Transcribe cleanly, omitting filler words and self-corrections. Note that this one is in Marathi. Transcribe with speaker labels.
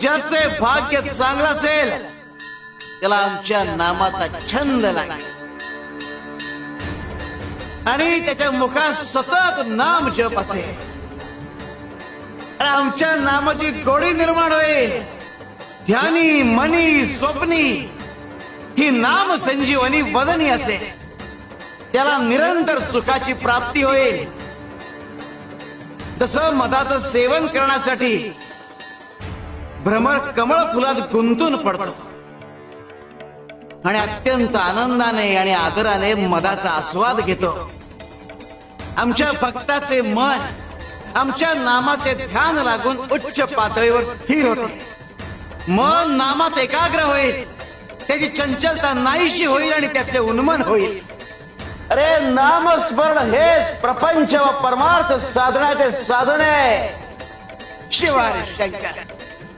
Speaker 1: ज्याचे भाग्य चांगलं असेल त्याला आमच्या नामाचा छंद लागेल आणि त्याच्या मुखात सतत नाम जप असेल. आमच्या नामाची गोडी निर्माण होईल. ध्यानी मनी स्वप्नी ही नाम संजीवनी वदनी असेल. त्याला निरंतर सुखाची प्राप्ती होईल. तसं मधाचं सेवन करण्यासाठी भ्रमर कमळ फुलात गुंतून पडतो आणि अत्यंत आनंदाने आणि आदराने मधाचा आस्वाद घेतो. आमच्या भक्ताचे मन आमच्या नामाचे ध्यान लागून उच्च पातळीवर स्थिर होते. मन नामात एकाग्र होईल. त्याची चंचलता नाहीशी होईल आणि त्याचे उन्मन होईल. अरे नामस्मरण हेच प्रपंच व परमार्थ साधनाचे साधन आहे. शिवाय शंकर.